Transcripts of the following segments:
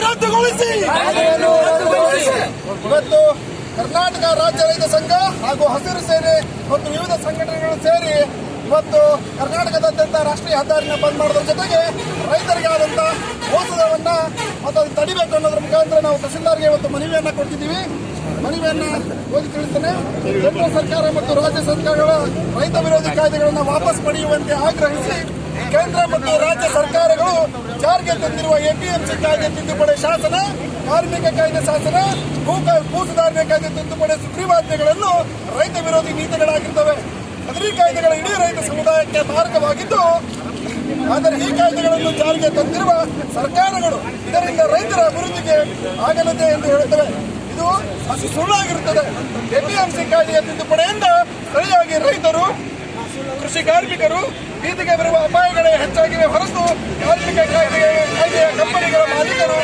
ರದ್ದುಗೊಳಿಸಿ. ಇವತ್ತು ಕರ್ನಾಟಕ ರಾಜ್ಯ ರೈತ ಸಂಘ ಹಾಗೂ ಹಸಿರು ಸೇನೆ ಮತ್ತು ವಿವಿಧ ಸಂಘಟನೆಗಳು ಸೇರಿ ಇವತ್ತು ಕರ್ನಾಟಕದಾದ್ಯಂತ ರಾಷ್ಟ್ರೀಯ ಹೆದ್ದಾರಿನ ಬಂದ್ ಮಾಡೋದ್ರ ಜೊತೆಗೆ ರೈತರಿಗೆ ಆದಂತ ಮೋಸವನ್ನ ಮತ್ತು ಅದನ್ನು ತಡಿಬೇಕು ಅನ್ನೋದ್ರ ಮುಖಾಂತರ ನಾವು ತಹಸೀಲ್ದಾರ್ಗೆ ಇವತ್ತು ಮನವಿಯನ್ನ ಕೊಡ್ತಿದ್ದೀವಿ. ಮನವಿಯನ್ನ ಓದಿ ತಿಳಿಸ್ತೇನೆ. ಕೇಂದ್ರ ಸರ್ಕಾರ ಮತ್ತು ರಾಜ್ಯ ಸರ್ಕಾರಗಳ ರೈತ ವಿರೋಧಿ ಕಾಯ್ದೆಗಳನ್ನು ವಾಪಸ್ ಪಡೆಯುವಂತೆ ಆಗ್ರಹಿಸಿ ಕೇಂದ್ರ ಮತ್ತು ರಾಜ್ಯ ಸರ್ಕಾರಗಳು ಜಾರಿಗೆ ತಂದಿರುವ ಎಪಿಎಂಸಿ ಕಾಯ್ದೆ ತಿದ್ದುಪಡಿ ಶಾಸನ, ಕಾರ್ಮಿಕ ಕಾಯ್ದೆ ಶಾಸನ, ಭೂ ಸುಧಾರಣೆ ಕಾಯ್ದೆ ತಿದ್ದುಪಡಿ ಸುಗ್ರೀವಾಜ್ಞೆಗಳನ್ನು ರೈತ ವಿರೋಧಿ ನೀತಿಗಳಾಗಿರ್ತವೆ. ಈ ಕಾಯ್ದೆಗಳ ಇಡೀ ರೈತ ಸಮುದಾಯಕ್ಕೆ ಮಾರಕವಾಗಿದ್ದು, ಆದರೆ ಈ ಕಾಯ್ದೆಗಳನ್ನು ಜಾರಿಗೆ ತಂದಿರುವ ಸರ್ಕಾರಗಳು ಇದರಿಂದ ರೈತರ ಅಭಿವೃದ್ಧಿಗೆ ಆಗಲಿದೆ ಎಂದು ಹೇಳುತ್ತವೆ. ಇದು ಅತಿ ಸುಳ್ಳಾಗಿರುತ್ತದೆ. ಎಪಿಎಂಸಿ ಕಾಯ್ದೆಯ ತಿದ್ದುಪಡಿಯಿಂದ ಸರಿಯಾಗಿ ರೈತರು, ಕೃಷಿ ಕಾರ್ಮಿಕರು ಬೀದಿಗೆ ಬರುವ ಅಪಾಯಗಳೇ ಹೆಚ್ಚಾಗಿವೆ ಹೊರತು ಕಾರ್ಮಿಕ ಕಾಯ್ದೆಯ ಕಂಪನಿಗಳ ಮಾಲೀಕರು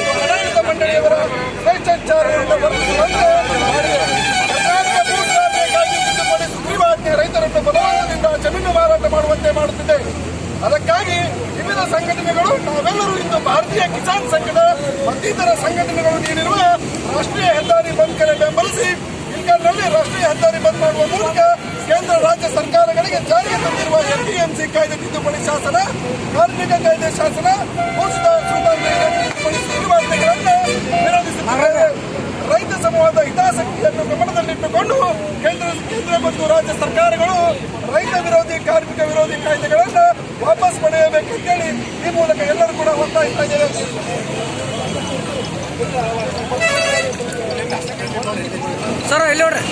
ಮತ್ತು ಆಡಳಿತ ಮಂಡಳಿಯವರ ಸ್ವೇಚ್ಛಾಚಾರದಿಂದ ವರ್ತಿಸುವಂತೆ ಕರ್ನಾಟಕ ಭೂ ಸುಧಾರಣೆ ಕಾಯ್ದೆ ತಿದ್ದುಪಡಿ ಸುಗ್ರೀವಾಜ್ಞೆ ರೈತರನ್ನು ಬಲವಂತದಿಂದ ಜಮೀನು ಮಾರಾಟ ಮಾಡುವಂತೆ ಮಾಡುತ್ತಿದೆ. ಅದಕ್ಕಾಗಿ ವಿವಿಧ ಸಂಘಟನೆಗಳು ನಾವೆಲ್ಲರೂ ಇಂದು ಭಾರತೀಯ ಕಿಸಾನ್ ಸಂಘದ ಮತ್ತಿತರ ಸಂಘಟನೆಗಳು ನೀಡಿರುವ ರಾಷ್ಟ್ರೀಯ ಹೆದ್ದಾರಿ ಬಂದ್ ಕರೆ ಬೆಂಬಲಿಸಿ ಇಲ್ಲಿನಲ್ಲಿ ರಾಷ್ಟ್ರೀಯ ಹೆದ್ದಾರಿ ಬಂದ್ ಮಾಡುವ ಮೂಲಕ ಕೇಂದ್ರ ರಾಜ್ಯ ಸರ್ಕಾರಗಳಿಗೆ ಜಾರಿಗೆ ತಂದಿರುವ ಎಪಿಎಂಸಿ ಕಾಯ್ದೆ ತಿದ್ದುಪಡಿ ಶಾಸನ, ಕಾರ್ಮಿಕ ಕಾಯ್ದೆ ಶಾಸನ, ಭೂ ಸುಧಾರಣೆ ತಿದ್ದುಪಡಿ ಸುಗ್ರೀವಾಜ್ಞೆಗಳನ್ನು ವಿರೋಧಿಸುತ್ತಿದ್ದಾರೆ. ರೈತ ಸಮೂಹದ ಹಿತಾಸಕ್ತಿಯನ್ನು ಗಮನದಲ್ಲಿಟ್ಟುಕೊಂಡು ಕೇಂದ್ರ ಮತ್ತು ರಾಜ್ಯ ಸರ್ಕಾರಗಳು ರೈತ ವಿರೋಧಿ, ಕಾರ್ಮಿಕ ವಿರೋಧಿ ಕಾಯ್ದೆಗಳನ್ನು ವಾಪಸ್ ಪಡೆಯಬೇಕೆಂತೇಳಿ ಈ ಮೂಲಕ ಎಲ್ಲರೂ ಕೂಡ ಒತ್ತಾಯಿಸ್ತಾ ಇದ್ದೇವೆ. ಸರ್ ಎಲ್ಲಿ ನೋಡ್ರಿ